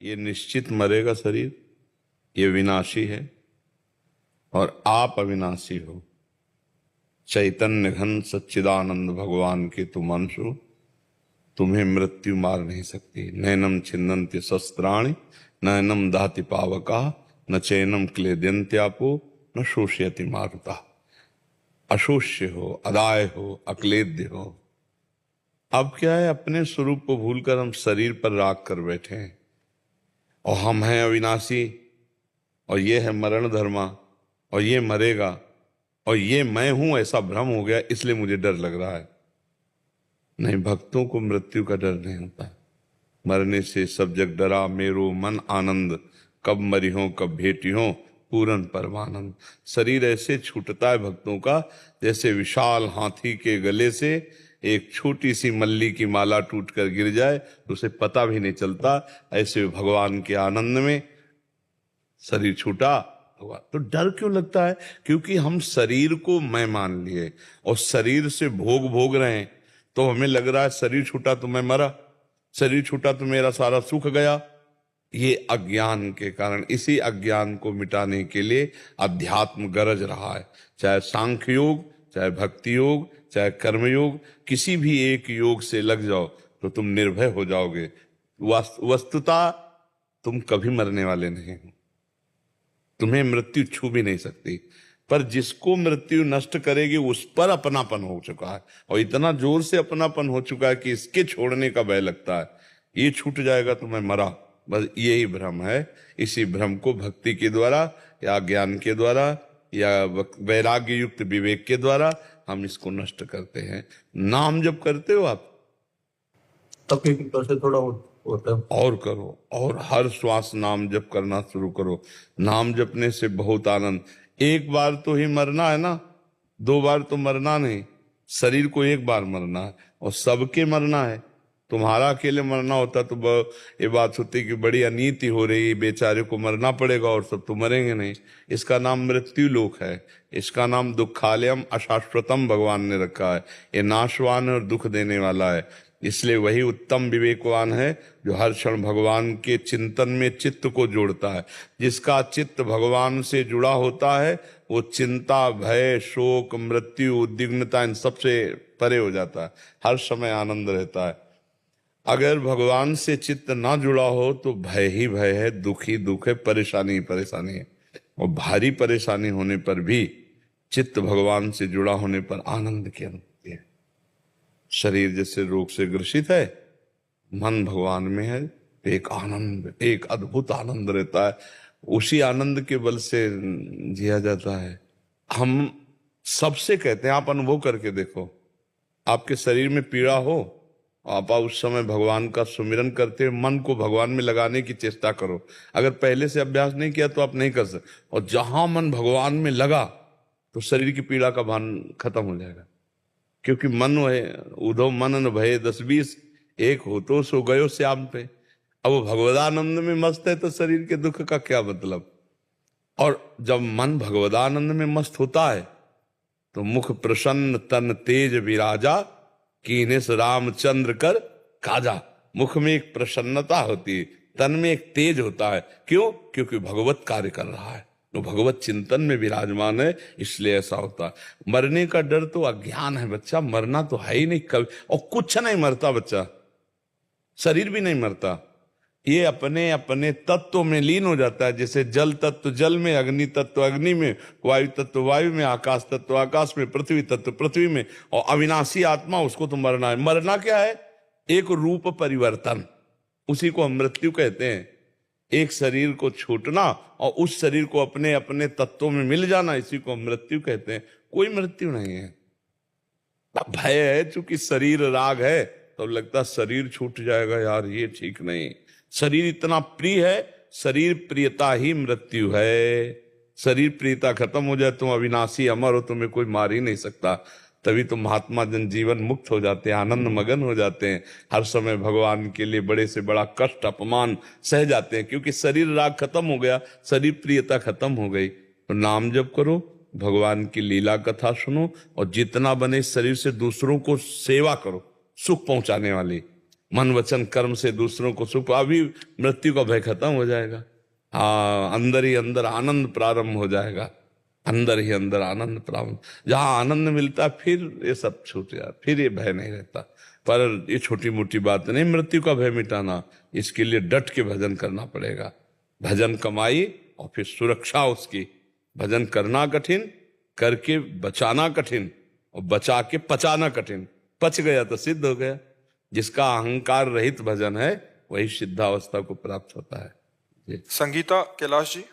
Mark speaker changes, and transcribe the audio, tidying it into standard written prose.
Speaker 1: ये निश्चित मरेगा शरीर, ये विनाशी है और आप अविनाशी हो। चैतन्य घन सच्चिदानंद भगवान के तुम अंश हो, तुम्हें मृत्यु मार नहीं सकती। नैनम छिन्नन्ति शस्त्राणि नैनम दाति पावका न चैनम क्लेद्यन्त्यापो न शोष्यति मारुता। अशोष्य हो, अदाय हो, अक्लेद्य हो। अब क्या है, अपने स्वरूप को भूलकर हम शरीर पर राख कर बैठे हैं और हम हैं अविनाशी और ये है मरण धर्मा और ये मरेगा और ये मैं हूं, ऐसा भ्रम हो गया, इसलिए मुझे डर लग रहा है। नहीं, भक्तों को मृत्यु का डर नहीं होता। मरने से सब जग डरा मेरो मन आनंद, कब मरी हो कब भेटी हो पूरन परमानंद। शरीर ऐसे छूटता है भक्तों का जैसे विशाल हाथी के गले से एक छोटी सी मल्ली की माला टूटकर गिर जाए तो उसे पता भी नहीं चलता। ऐसे भगवान के आनंद में शरीर छूटा हुआ तो डर क्यों लगता है? क्योंकि हम शरीर को मैं मान लिए और शरीर से भोग भोग रहे हैं, तो हमें लग रहा है शरीर छूटा तो मैं मरा, शरीर छूटा तो मेरा सारा सुख गया। ये अज्ञान के कारण, इसी अज्ञान को मिटाने के लिए अध्यात्म गरज रहा है। चाहे सांख्य योग, चाहे भक्ति योग, चाहे कर्म योग, किसी भी एक योग से लग जाओ तो तुम निर्भय हो जाओगे। वस्तुतः तुम कभी मरने वाले नहीं हो, तुम्हें मृत्यु छू भी नहीं सकती। पर जिसको मृत्यु नष्ट करेगी उस पर अपनापन हो चुका है और इतना जोर से अपनापन हो चुका है कि इसके छोड़ने का भय लगता है। ये छूट जाएगा तो मैं मरा, बस यही भ्रम है। इसी भ्रम को भक्ति के द्वारा या ज्ञान के द्वारा या वैराग्य युक्त विवेक के द्वारा हम इसको नष्ट करते हैं। नाम जब करते हो आप
Speaker 2: तकलीफ से थोड़ा होता है,
Speaker 1: और करो, और हर श्वास नाम जप करना शुरू करो। नाम जपने से बहुत आनंद। एक बार तो ही मरना है ना, 2 बार तो मरना नहीं। शरीर को एक बार मरना है और सबके मरना है। तुम्हारा अकेले मरना होता तो ये बात होती कि बड़ी अनीति हो रही, बेचारे को मरना पड़ेगा और सब तो मरेंगे नहीं। इसका नाम मृत्यु लोक है, इसका नाम दुखालयम अशाश्वतम भगवान ने रखा है। ये नाशवान और दुख देने वाला है। इसलिए वही उत्तम विवेकवान है जो हर क्षण भगवान के चिंतन में चित्त को जोड़ता है। जिसका चित्त भगवान से जुड़ा होता है वो चिंता, भय, शोक, मृत्यु, उद्विग्नता इन सबसे परे हो जाता है, हर समय आनंद रहता है। अगर भगवान से चित्त ना जुड़ा हो तो भय ही भय है, दुख ही दुख है, परेशानी ही परेशानी है। और भारी परेशानी होने पर भी चित्त भगवान से जुड़ा होने पर आनंद की अनुभूति है। शरीर जैसे रोग से ग्रसित है, मन भगवान में है, एक आनंद, एक अद्भुत आनंद रहता है। उसी आनंद के बल से जिया जाता है। हम सबसे कहते हैं, आप अनुभव करके देखो, आपके शरीर में पीड़ा हो, आप उस समय भगवान का सुमिरन करते हुए मन को भगवान में लगाने की चेष्टा करो। अगर पहले से अभ्यास नहीं किया तो आप नहीं कर सकते। और जहां मन भगवान में लगा तो शरीर की पीड़ा का भान खत्म हो जाएगा। क्योंकि मन है उधो मन न भय 10-20, एक हो तो सो गयो श्याम पे। अब वो भगवदानंद में मस्त है तो शरीर के दुख का क्या मतलब। और जब मन भगवदानंद में मस्त होता है तो मुख प्रसन्न तन तेज विराजा, कीनेस रामचंद्र कर काजा। मुख में एक प्रसन्नता होती है, तन में एक तेज होता है। क्यों? क्योंकि भगवत कार्य कर रहा है, तो भगवत चिंतन में विराजमान है, इसलिए ऐसा होता है। मरने का डर तो अज्ञान है बच्चा, मरना तो है ही नहीं कभी। और कुछ नहीं मरता बच्चा, शरीर भी नहीं मरता, ये अपने अपने तत्व में लीन हो जाता है। जैसे जल तत्व जल में, अग्नि तत्व अग्नि में, वायु तत्व वायु में, आकाश तत्व आकाश में, पृथ्वी तत्व पृथ्वी में। और अविनाशी आत्मा, उसको तो मरना है। मरना क्या है? एक रूप परिवर्तन, उसी को हम मृत्यु कहते हैं। एक शरीर को छूटना और उस शरीर को अपने अपने तत्वों में मिल जाना, इसी को हम मृत्यु कहते हैं। कोई मृत्यु नहीं है। भय है, चूंकि शरीर राग है तो लगता शरीर छूट जाएगा, यार ये ठीक नहीं। शरीर इतना प्रिय है, शरीर प्रियता ही मृत्यु है। शरीर प्रियता खत्म हो जाए तुम अविनाशी अमर हो, तुम्हें कोई मार ही नहीं सकता। तभी तो महात्मा जन जीवन मुक्त हो जाते हैं, आनंद मगन हो जाते हैं। हर समय भगवान के लिए बड़े से बड़ा कष्ट अपमान सह जाते हैं, क्योंकि शरीर राग खत्म हो गया, शरीर प्रियता खत्म हो गई। तो नाम जप करो, भगवान की लीला कथा सुनो और जितना बने शरीर से दूसरों को सेवा करो, सुख पहुंचाने वाली। मन वचन कर्म से दूसरों को सुख, अभी मृत्यु का भय खत्म हो जाएगा। हाँ, अंदर ही अंदर आनंद प्रारंभ हो जाएगा, अंदर ही अंदर आनंद प्रारंभ। जहां आनंद मिलता फिर ये सब छूट जाता, फिर ये भय नहीं रहता। पर ये छोटी मोटी बात नहीं मृत्यु का भय मिटाना, इसके लिए डट के भजन करना पड़ेगा। भजन कमाई और फिर सुरक्षा उसकी। भजन करना कठिन, करके बचाना कठिन, और बचा के पचाना कठिन। पच गया तो सिद्ध हो गया। जिसका अहंकार रहित भजन है वही सिद्धावस्था को प्राप्त होता है।
Speaker 3: संगीता कैलाश जी।